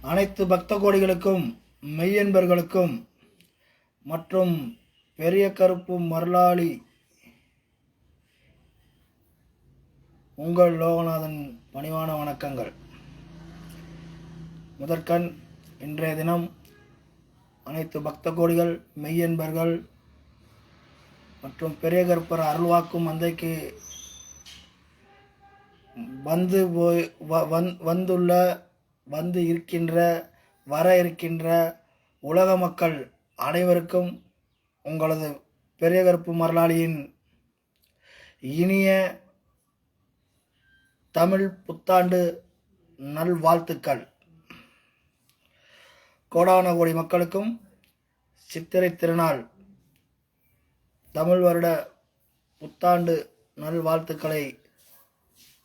அனைத்து பக்த கோடிகளுக்கும் மெய்யன்பர்களுக்கும் மற்றும் பெரிய கருப்பு மருளாளி உங்கள் லோகநாதன் பணிவான வணக்கங்கள். முதற்கண் இன்றைய தினம் அனைத்து பக்த கோடிகள் மெய்யன்பர்கள் மற்றும் பெரிய கருப்பர் அருள்வாக்கும் மந்தைக்கு வந்து இருக்கின்ற வர இருக்கின்ற உலக மக்கள் அனைவருக்கும் உங்களது பெரிய கருப்பு மருளாளியின் இனிய தமிழ் புத்தாண்டு நல்வாழ்த்துக்கள். கோடான கோடி மக்களுக்கும் சித்திரை திருநாள் தமிழ் வருட புத்தாண்டு நல்வாழ்த்துக்களை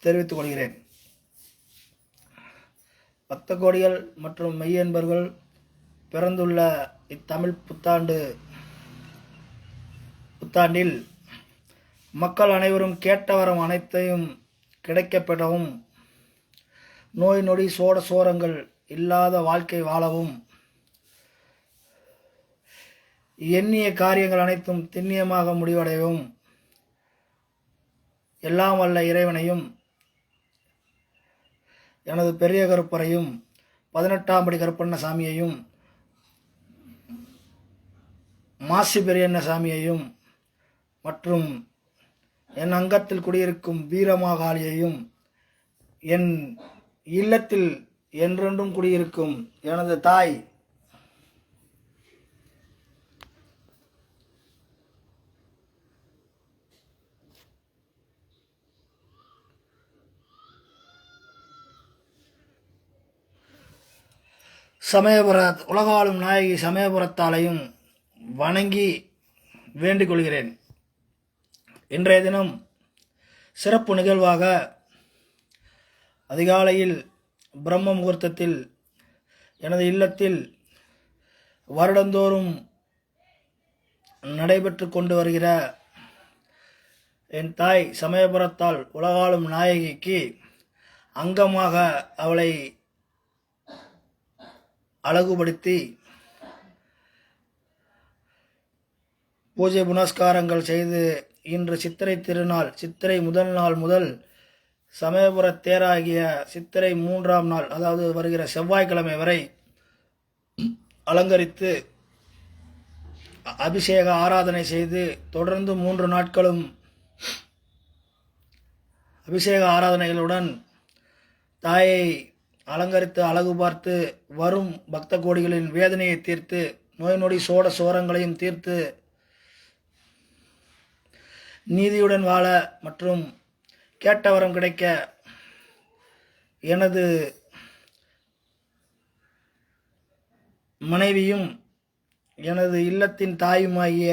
தெரிவித்துக் கொள்கிறேன். பக்த கோடிகள் மற்றும் மெய்யன்பர்கள் பிறந்துள்ள இத்தமிழ் புத்தாண்டில் மக்கள் அனைவரும் கேட்ட வரம் அனைத்தையும் கிடைக்கப்பெறவும், நோய் நொடி சோரங்கள் இல்லாத வாழ்க்கை வாழவும், எண்ணிய காரியங்கள் அனைத்தும் திண்ணியமாக முடிவடையவும் எல்லாம் வல்ல இறைவனையும் எனது பெரிய கருப்பரையும் 18ஆம் படி கருப்பண்ண சாமியையும் மாசி பெரியண்ண சாமியையும் மற்றும் என் அங்கத்தில் குடியிருக்கும் வீரமாகாளியையும் என் இல்லத்தில் என்றென்றும் குடியிருக்கும் எனது தாய் உலகாளும் நாயகி சமயபுரத்தாலையும் வணங்கி வேண்டிக் கொள்கிறேன். இன்றைய தினம் சிறப்பு நிகழ்வாக அதிகாலையில் பிரம்ம முகூர்த்தத்தில் எனது இல்லத்தில் வருடந்தோறும் நடைபெற்று கொண்டு வருகிற என் தாய் சமயபுரத்தால் உலகாளும் நாயகிக்கு அங்கமாக அவளை அழகுபடுத்தி பூஜை புனஸ்காரங்கள் செய்து இன்று சித்திரை திருநாள், சித்திரை முதல் நாள் முதல் சமயபுர தேராகிய சித்திரை 3ஆம் நாள், அதாவது வருகிற செவ்வாய்க்கிழமை வரை அலங்கரித்து அபிஷேக ஆராதனை செய்து தொடர்ந்து 3 நாட்களும் அபிஷேக ஆராதனைகளுடன் தாயை அலங்கரித்து அழகு பார்த்து வரும் பக்த கோடிகளின் வேதனையை தீர்த்து, நோய் நொடி சோரங்களையும் தீர்த்து நீதியுடன் வாழ மற்றும் கேட்ட வரம் கிடைக்க எனது மனைவியும் எனது இல்லத்தின் தாயுமாகிய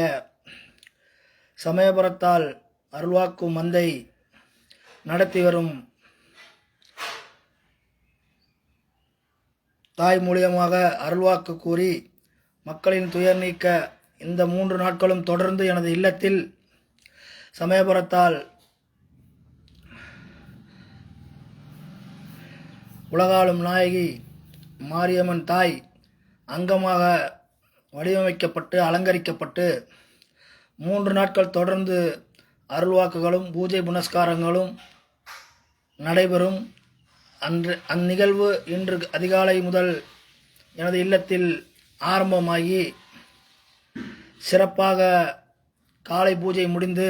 சமயபுரத்தால் அருள்வாக்கும் மந்தை நடத்தி வரும் தாய் மூலியமாக அருள்வாக்கு கூறி மக்களின் துயர் நீக்க இந்த 3 நாட்களும் தொடர்ந்து எனது இல்லத்தில் சமயபுரத்தால் உலகாளும் நாயகி மாரியம்மன் தாய் அங்கமாக வடிவமைக்கப்பட்டு அலங்கரிக்கப்பட்டு 3 நாட்கள் தொடர்ந்து அருள்வாக்குகளும் பூஜை புனஸ்காரங்களும் நடைபெறும். அந்நிகழ்வு இன்று அதிகாலை முதல் எனது இல்லத்தில் ஆரம்பமாகி சிறப்பாக காலை பூஜை முடிந்து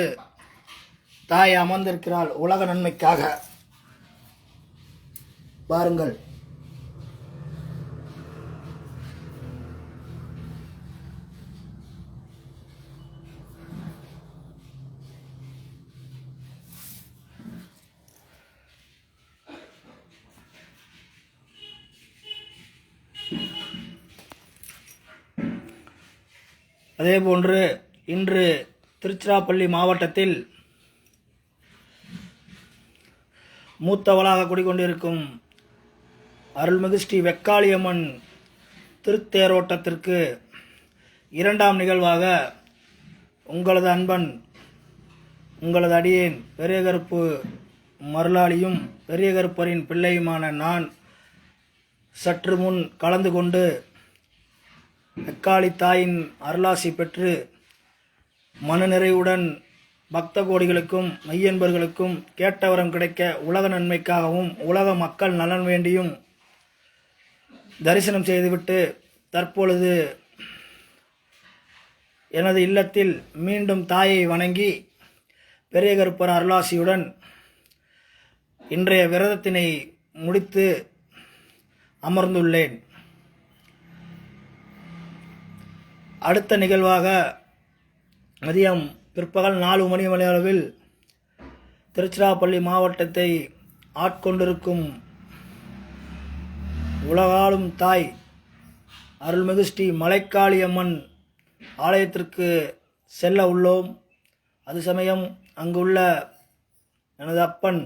தாய் அமர்ந்திருக்கிறாள் உலக நன்மைக்காக. பாருங்கள். அதேபோன்று இன்று திருச்சிராப்பள்ளி மாவட்டத்தில் மூத்தவளாக குடிக்கொண்டிருக்கும் அருள்மிகு ஸ்ரீ வெக்காளியம்மன் திருத்தேரோட்டத்திற்கு இரண்டாம் நிகழ்வாக உங்களது அன்பன் உங்களது அடியேன் பெரிய கருப்பு மருளாளியும் பெரிய கருப்பரின் பிள்ளையுமான நான் சற்று முன் கலந்து கொண்டு வெக்காளி தாயின் அருளாசி பெற்று மனநிறைவுடன் பக்த கோடிகளுக்கும் மெய்யன்பர்களுக்கும் கேட்டவரம் கிடைக்க உலக நன்மைக்காகவும் உலக மக்கள் நலன் வேண்டியும் தரிசனம் செய்துவிட்டு தற்பொழுது எனது இல்லத்தில் மீண்டும் தாயை வணங்கி பெரிய கருப்பர் அருளாசியுடன் இன்றைய விரதத்தினை முடித்து அமர்ந்துள்ளேன். அடுத்த நிகழ்வாக மதியம் பிற்பகல் 4 மணி அளவில் திருச்சிராப்பள்ளி மாவட்டத்தை ஆட்கொண்டிருக்கும் உலகாளும் தாய் அருள்மிகு ஸ்ரீ மலைக்காளியம்மன் ஆலயத்திற்கு செல்ல உள்ளோம். அது சமயம் அங்குள்ள எனது அப்பன்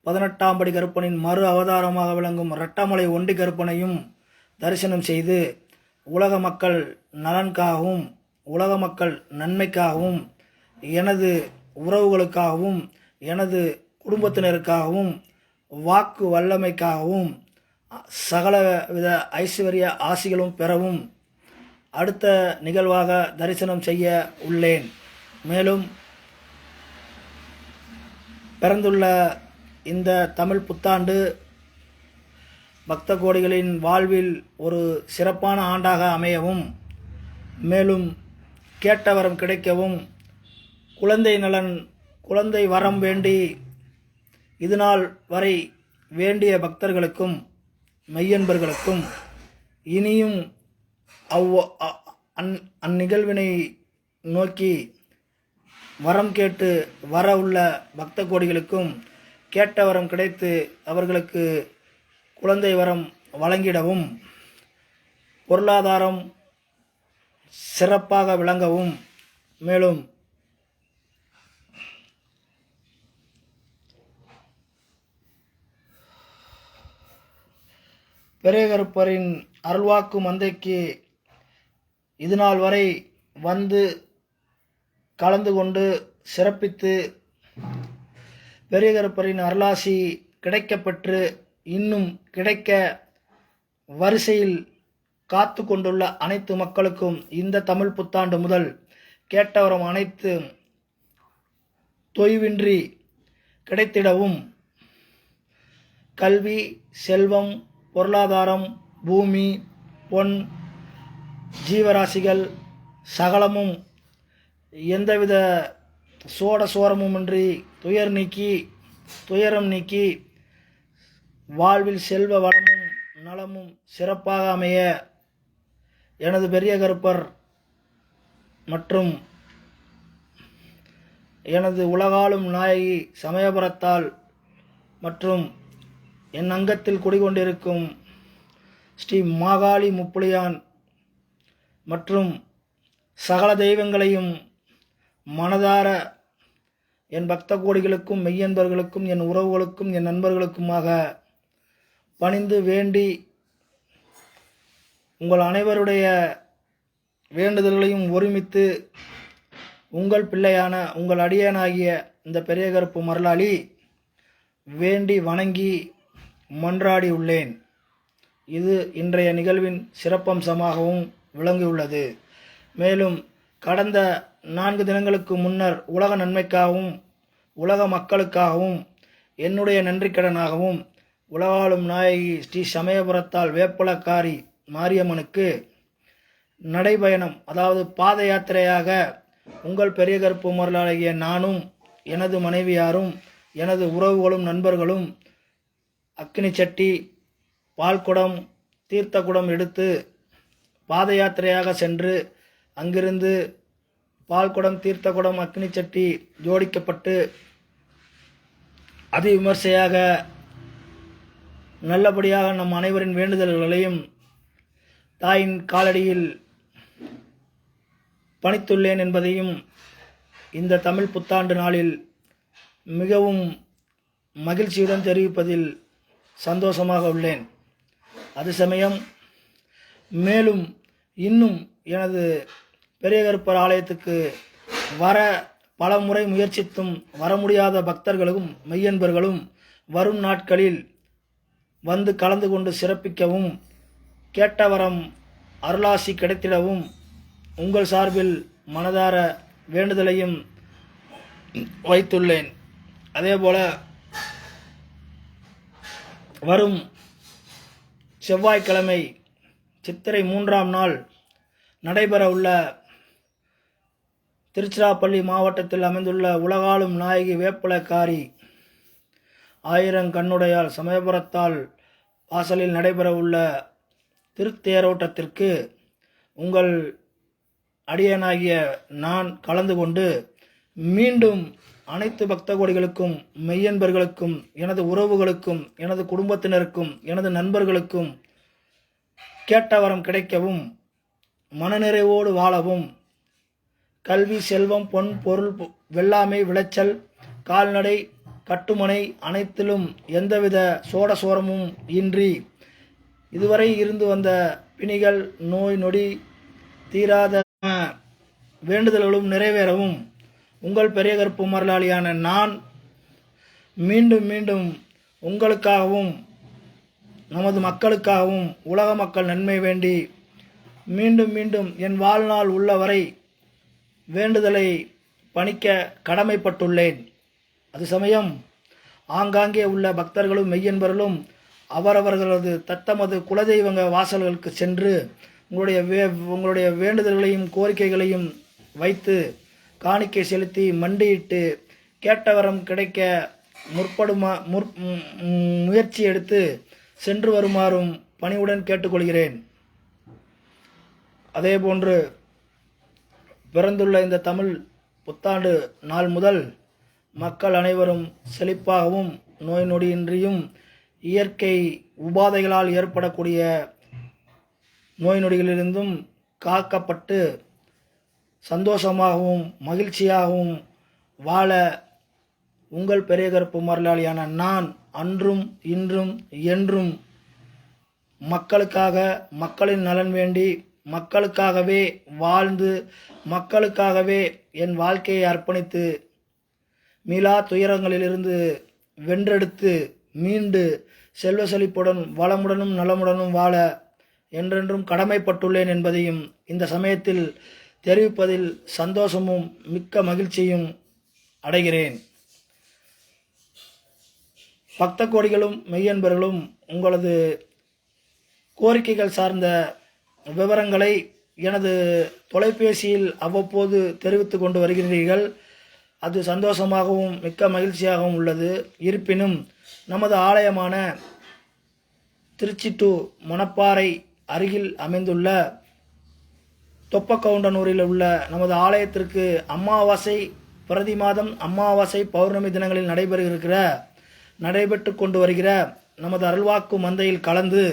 18ஆம் படி கருப்பனின் மறு அவதாரமாக விளங்கும் இரட்டமலை ஒண்டி கருப்பனையும் தரிசனம் செய்து உலக மக்கள் நலனுக்காகவும் உலக மக்கள் நன்மைக்காகவும் எனது உறவுகளுக்காகவும் எனது குடும்பத்தினருக்காகவும் வாக்கு வல்லமைக்காகவும் சகலவித ஐஸ்வர்ய ஆசிகளும் பெறவும் அடுத்த நிகழ்வாக தரிசனம் செய்ய உள்ளேன். மேலும் பிறந்துள்ள இந்த தமிழ் புத்தாண்டு பக்த கோடிகளின் வாழ்வில் ஒரு சிறப்பான ஆண்டாக அமையவும் மேலும் கேட்டவரம் கிடைக்கவும் குழந்தை நலன் குழந்தை வரம் வேண்டி இதுநாள் வரை வேண்டிய பக்தர்களுக்கும் மெய்யன்பர்களுக்கும் இனியும் அந்நிகழ்வினை நோக்கி வரம் கேட்டு வர உள்ள பக்த கோடிகளுக்கும் கேட்ட வரம் கிடைத்து அவர்களுக்கு குழந்தை வரம் வழங்கிடவும் பொருளாதாரம் சிறப்பாக விளங்கவும் மேலும் பெரிய கருப்பரின் அருள்வாக்கு மந்தைக்கு இதுநாள் வரை வந்து கலந்து கொண்டு சிறப்பித்து பெரிய கருப்பரின் அருளாசி கிடைக்கப்பெற்று இன்னும் கிடைக்க வரிசையில் காத்து கொண்டுள்ள அனைத்து மக்களுக்கும் இந்த தமிழ் புத்தாண்டு முதல் கேட்டவரம் அனைத்து தொய்வின்றி கிடைத்திடவும் கல்வி செல்வம் பொருளாதாரம் பூமி பொன் ஜீவராசிகள் சகலமும் எந்தவித சோரமுமின்றி துயரம் நீக்கி வாழ்வில் செல்வ வளமும் நலமும் சிறப்பாக அமைய எனது பெரிய கருப்பர் மற்றும் எனது உலகாளும் நாயகி சமயபுரத்தால் மற்றும் என் அங்கத்தில் குடிகொண்டிருக்கும் ஸ்ரீ மாகாளி முப்புலியான் மற்றும் சகல தெய்வங்களையும் மனதார என் பக்த கோடிகளுக்கும் மெய்யன்பர்களுக்கும் என் உறவுகளுக்கும் என் நண்பர்களுக்குமாக பணிந்து வேண்டி உங்கள் அனைவருடைய வேண்டுதல்களையும் ஒருமித்து உங்கள் பிள்ளையான உங்கள் அடியனாகிய இந்த பெரிய கருப்பு மருளாளி வேண்டி வணங்கி மன்றாடி உள்ளேன். இது இன்றைய நிகழ்வின் சிறப்பம்சமாகவும் விளங்கியுள்ளது. மேலும் கடந்த 4 தினங்களுக்கு முன்னர் உலக நன்மைக்காகவும் உலக மக்களுக்காகவும் என்னுடைய நன்றிக்கடனாகவும் உலகாளும் நாயகி ஸ்ரீ சமயபுரத்தால் வேப்பலக்காரி மாரியம்மனுக்கு நடைபயணம் அதாவது பாத யாத்திரையாக உங்கள் பெரிய கருப்பு மருளாகிய நானும் எனது மனைவியாரும் எனது உறவுகளும் நண்பர்களும் அக்கினி சட்டி பால்குடம் தீர்த்த குடம் எடுத்து பாத யாத்திரையாக சென்று அங்கிருந்து பால்குடம் தீர்த்த குடம் அக்கினி சட்டி ஜோடிக்கப்பட்டு அதி விமர்சையாக நல்லபடியாக நம் அனைவரின் வேண்டுதல்களையும் தாயின் காலடியில் பணித்துள்ளேன் என்பதையும் இந்த தமிழ் புத்தாண்டு நாளில் மிகவும் மகிழ்ச்சியுடன் தெரிவிப்பதில் சந்தோஷமாக உள்ளேன். அது சமயம் மேலும் இன்னும் எனது பெரிய கருப்பர் ஆலயத்துக்கு வர பல முறை முயற்சித்தும் வர முடியாத பக்தர்களும் மெய்யன்பர்களும் வரும் நாட்களில் வந்து கலந்து கொண்டு சிறப்பிக்கவும் கேட்டவரம் அருளாசி கிடைத்திடவும் உங்கள் சார்பில் மனதார வேண்டுதலையும் வைத்துள்ளேன். அதேபோல வரும் செவ்வாய்க்கிழமை சித்திரை 3ஆம் நாள் நடைபெற உள்ள திருச்சிராப்பள்ளி மாவட்டத்தில் அமைந்துள்ள உலகாளும் நாயகி வேப்பிலக்காரி 1000 கண்ணுடையால் சமயபுரத்தால் வாசலில் நடைபெற உள்ள திருத்தேரோட்டத்திற்கு உங்கள் அடியனாகிய நான் கலந்து கொண்டு மீண்டும் அனைத்து பக்த கோடிகளுக்கும் மெய்யன்பர்களுக்கும் எனது உறவுகளுக்கும் எனது குடும்பத்தினருக்கும் எனது நண்பர்களுக்கும் கேட்டவரம் கிடைக்கவும் மனநிறைவோடு வாழவும் கல்வி செல்வம் பொன் பொருள் வெள்ளாமை விளைச்சல் கால்நடை கட்டுமனை அனைத்திலும் எந்தவித சோடசோரமும் இன்றி இதுவரை இருந்து வந்த பிணிகள் நோய் நொடி தீராத வேண்டுதல்களும் நிறைவேறவும் உங்கள் பெரிய கருப்பு மரலாளியான நான் மீண்டும் மீண்டும் உங்களுக்காகவும் நமது மக்களுக்காகவும் உலக மக்கள் நன்மை வேண்டி மீண்டும் மீண்டும் என் வாழ்நாள் உள்ளவரை வேண்டுதலை பணிக்க கடமைப்பட்டுள்ளேன். அது சமயம் ஆங்காங்கே உள்ள பக்தர்களும் மெய்யன்பர்களும் அவரவர்களது தத்தமது குலதெய்வங்க வாசல்களுக்கு சென்று உங்களுடைய வேண்டுதல்களையும் கோரிக்கைகளையும் வைத்து காணிக்கை செலுத்தி மண்டியிட்டு கேட்டவரம் கிடைக்க முயற்சி எடுத்து சென்று வருமாறும் பணிவுடன் கேட்டுக்கொள்கிறேன். அதேபோன்று பிறந்துள்ள இந்த தமிழ் புத்தாண்டு நாள் முதல் மக்கள் அனைவரும் செழிப்பாகவும் நோய் நொடியின்றியும் இயற்கை உபாதைகளால் ஏற்படக்கூடிய நோய் நொடிகளிலிருந்தும் காக்கப்பட்டு சந்தோஷமாகவும் மகிழ்ச்சியாகவும் வாழ உங்கள் பெரிய கருப்பு மரலாளியான நான் அன்றும் இன்றும் என்றும் மக்களுக்காக மக்களின் நலன் வேண்டி மக்களுக்காகவே வாழ்ந்து மக்களுக்காகவே என் வாழ்க்கையை அர்ப்பணித்து மீளா துயரங்களிலிருந்து வென்றெடுத்து மீண்டு செல்வ செழிப்புடன் வளமுடனும் நலமுடனும் வாழ என்றென்றும் கடமைப்பட்டுள்ளேன் என்பதையும் இந்த சமயத்தில் தெரிவிப்பதில் சந்தோஷமும் மிக்க மகிழ்ச்சியும் அடைகிறேன். பக்த கோடிகளும் மெய்யன்பர்களும் உங்களது கோரிக்கைகள் சார்ந்த விவரங்களை எனது தொலைபேசியில் அவ்வப்போது தெரிவித்து கொண்டு வருகிறீர்கள். அது சந்தோஷமாகவும் மிக்க மகிழ்ச்சியாகவும் உள்ளது. இருப்பினும் நமது ஆலயமான திருச்சி டு மணப்பாறை அருகில் அமைந்துள்ள தொப்பக்கவுண்டனூரில் உள்ள நமது ஆலயத்திற்கு அமாவாசை பிரதி மாதம் அமாவாசை பௌர்ணமி தினங்களில் நடைபெற்று கொண்டு வருகிற நமது அருள்வாக்கு மந்தையில் கலந்து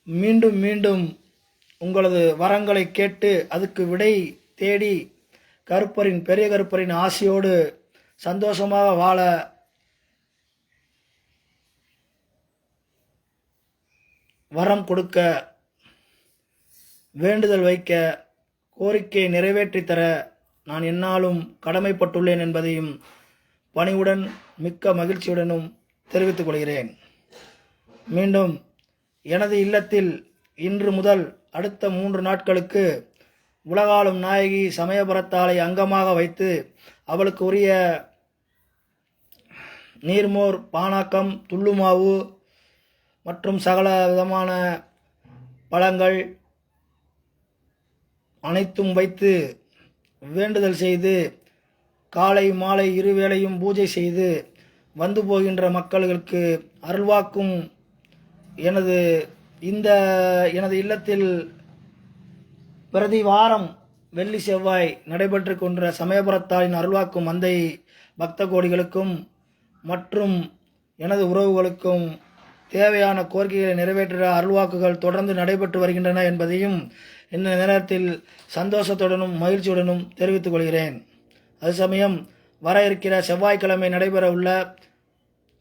மீண்டும் மீண்டும் உங்களது வரங்களை கேட்டு அதுக்கு விடை தேடி பெரிய கருப்பரின் ஆசையோடு சந்தோஷமாக வாழ வரம் கொடுக்க வேண்டுதல் வைக்க கோரிக்கையை நிறைவேற்றித் தர நான் எந்நாளும் கடமைப்பட்டுள்ளேன் என்பதையும் பணிவுடன் மிக்க மகிழ்ச்சியுடனும் தெரிவித்துக் கொள்கிறேன். மீண்டும் எனது இல்லத்தில் இன்று முதல் அடுத்த 3 நாட்களுக்கு உலகாளும் நாயகி சமயபுரத்தாலை அங்கமாக வைத்து அவளுக்கு உரிய நீர்மோர் பானாக்கம் துள்ளுமாவு மற்றும் சகல விதமான பழங்கள் அனைத்தும் வைத்து வேண்டுதல் செய்து காலை மாலை இருவேளையும் பூஜை செய்து வந்து போகின்ற மக்களுக்கு அருள்வாக்கும் எனது இல்லத்தில் பிரதி வாரம் வெள்ளி செவ்வாய் நடைபெற்று கொண்ட சமயபுரத்தாரின் அருள்வாக்கும் மந்தை பக்த கோடிகளுக்கும் மற்றும் எனது உறவுகளுக்கும் தேவையான கோரிக்கைகளை நிறைவேற்ற அருள்வாக்குகள் தொடர்ந்து நடைபெற்று வருகின்றன என்பதையும் இந்த நேரத்தில் சந்தோஷத்துடனும் மகிழ்ச்சியுடனும் தெரிவித்துக் கொள்கிறேன். அது சமயம் வர இருக்கிற செவ்வாய்க்கிழமை நடைபெற உள்ள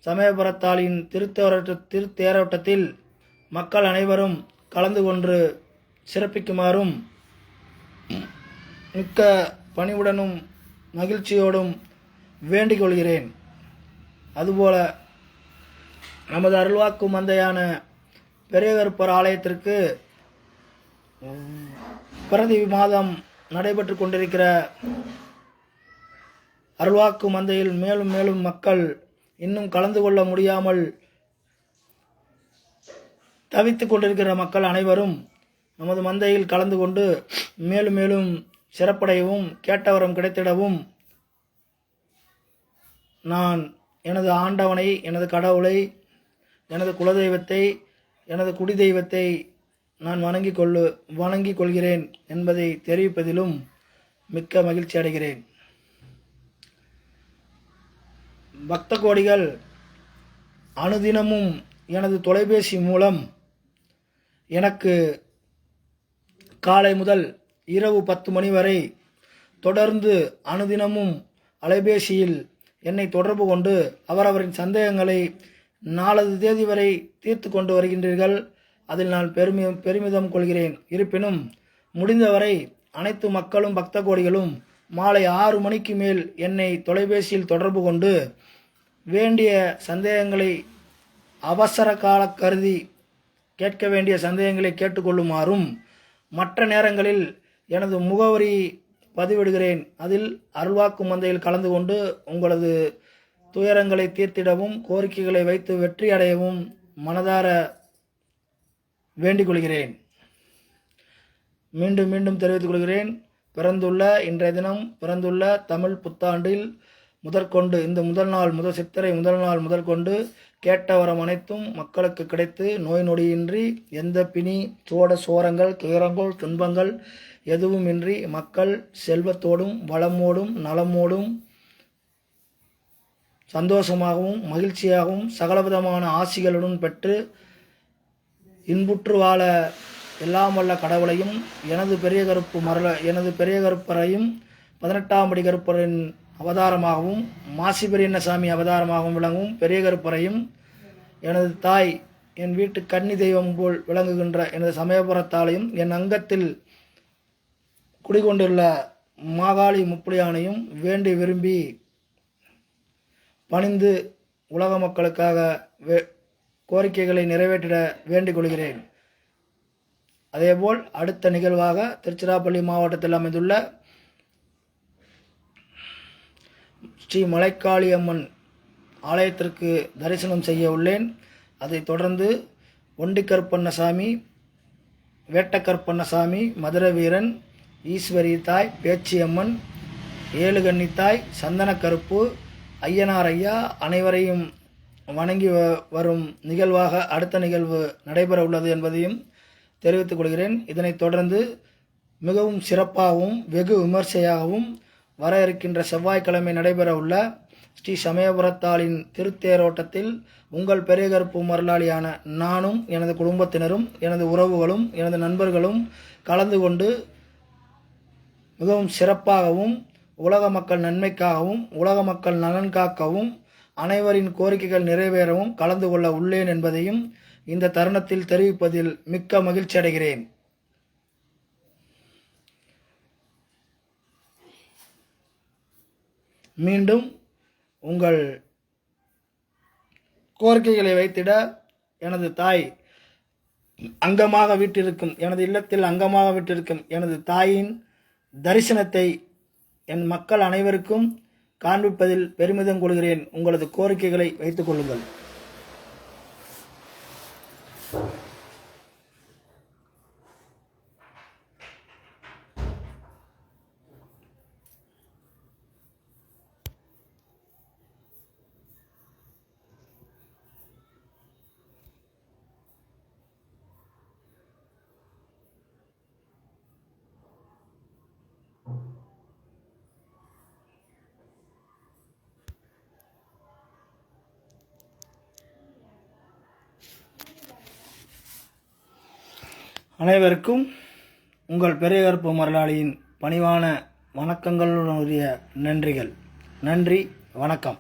சமயபுரத்தாளின் திருத்தேரோட்டத்தில் மக்கள் அனைவரும் கலந்து கொண்டு சிறப்பிக்குமாறும் மிக்க பணிவுடனும் மகிழ்ச்சியோடும் வேண்டிக் கொள்கிறேன். அதுபோல நமது அருள்வாக்கு மந்தையான பெரிய கருப்பர் ஆலயத்திற்கு பிரதி மாதம் நடைபெற்று கொண்டிருக்கிற அருள்வாக்கு மந்தையில் மேலும் மேலும் மக்கள் இன்னும் கலந்து கொள்ள முடியாமல் தவித்துக் கொண்டிருக்கிற மக்கள் அனைவரும் நமது மந்தையில் கலந்து கொண்டு மேலும் மேலும் சிறப்படையவும் கேட்டவரம் கிடைத்திடவும் நான் எனது ஆண்டவனை, எனது கடவுளை, எனது குலதெய்வத்தை, எனது குடி தெய்வத்தை நான் வணங்கிக் கொள்கிறேன் என்பதை தெரிவிப்பதிலும் மிக்க மகிழ்ச்சி அடைகிறேன். பக்த கோடிகள் அனுதினமும் எனது தொலைபேசி மூலம் எனக்கு காலை முதல் இரவு 10 மணி வரை தொடர்ந்து அனுதினமும் அலைபேசியில் என்னை தொடர்பு கொண்டு அவரவரின் சந்தேகங்களை நாளது தேதி வரை தீர்த்து கொண்டு வருகின்றீர்கள். அதில் நான் பெருமிதம் கொள்கிறேன். இருப்பினும் முடிந்தவரை அனைத்து மக்களும் பக்த கோடிகளும் மாலை 6 மணிக்கு மேல் என்னை தொலைபேசியில் தொடர்பு கொண்டு வேண்டிய சந்தேகங்களை அவசர கால கருதி கேட்க வேண்டிய சந்தேகங்களை கேட்டுக்கொள்ளுமாறும், மற்ற நேரங்களில் எனது முகவரி பதிவிடுகிறேன். அதில் அருள்வாக்கு மந்தையில் கலந்து கொண்டு உங்களது துயரங்களை தீர்த்திடவும் கோரிக்கைகளை வைத்து வெற்றி அடையவும் மனதார வேண்டிக் கொள்கிறேன். மீண்டும் மீண்டும் தெரிவித்துக் கொள்கிறேன். இன்றைய தினம் பிறந்துள்ள தமிழ் புத்தாண்டில் முதற்கொண்டு இந்த சித்திரை முதல் நாள் முதற்கொண்டு கேட்ட வரம் அனைத்தும் மக்களுக்கு கிடைத்து நோய் நொடியின்றி எந்த பிணி சோரங்கள் துயரங்கள் துன்பங்கள் எதுவுமின்றி மக்கள் செல்வத்தோடும் வளமோடும் நலமோடும் சந்தோஷமாகவும் மகிழ்ச்சியாகவும் சகலவிதமான ஆசிகளுடன் பெற்று இன்புற்று வாழ எல்லாம் வல்ல கடவுளையும் எனது பெரிய கருப்பரையும் 18ஆம் படி கருப்பரின் அவதாரமாகவும் மாசிபெரியண்ணசாமி அவதாரமாகவும் விளங்கும் பெரிய கருப்பரையும் எனது தாய் என் வீட்டு கன்னி தெய்வம் போல் விளங்குகின்ற எனது சமயபுரத்தாலையும் என் அங்கத்தில் குடிகொண்டுள்ள மாகாளி முப்புலியானையும் வேண்டி விரும்பி பணிந்து உலக மக்களுக்காக கோரிக்கைகளை நிறைவேற்றிட வேண்டிக் கொள்கிறேன். அதேபோல் அடுத்த நிகழ்வாக திருச்சிராப்பள்ளி மாவட்டத்தில் அமைந்துள்ள ஸ்ரீ மலைக்காளி அம்மன் ஆலயத்திற்கு தரிசனம் செய்ய உள்ளேன். அதைத் தொடர்ந்து ஒண்டிக்கருப்பண்ணசாமி, வேட்டக்கருப்பண்ணசாமி, மதுர வீரன், ஈஸ்வரி தாய், பேச்சியம்மன், ஏழுகன்னித்தாய், சந்தனக்கருப்பு, ஐயனார் ஐயா அனைவரையும் வணங்கி வரும் நிகழ்வாக அடுத்த நிகழ்வு நடைபெற உள்ளது என்பதையும் தெரிவித்துக் கொள்கிறேன். இதனைத் தொடர்ந்து மிகவும் சிறப்பாகவும் வெகு விமர்சையாகவும் வர இருக்கின்ற செவ்வாய்க்கிழமை நடைபெற உள்ள ஸ்ரீ சமயபுரத்தாளின் திருத்தேரோட்டத்தில் உங்கள் பெரிய கருப்பு மருளாளியான நானும் எனது குடும்பத்தினரும் எனது உறவுகளும் எனது நண்பர்களும் கலந்து கொண்டு மிகவும் சிறப்பாகவும் உலக மக்கள் நன்மைக்காகவும் உலக மக்கள் நலன் காக்கவும் அனைவரின் கோரிக்கைகள் நிறைவேறவும் கலந்து கொள்ள உள்ளேன் என்பதையும் இந்த தருணத்தில் தெரிவிப்பதில் மிக்க மகிழ்ச்சி அடைகிறேன். மீண்டும் உங்கள் கோரிக்கைகளை வைத்திட எனது தாய் அங்கமாக வீட்டிருக்கும் எனது இல்லத்தில் அங்கமாக வீட்டிருக்கும் எனது தாயின் தரிசனத்தை என் மக்கள் அனைவருக்கும் காண்பிப்பதில் பெருமிதம் கொள்கிறேன். உங்களது கோரிக்கைகளை வைத்துக் கொள்ளுங்கள். அனைவருக்கும் உங்கள் பெரிய கருப்பு மரலாளியின் பணிவான வணக்கங்களுடைய நன்றிகள். நன்றி, வணக்கம்.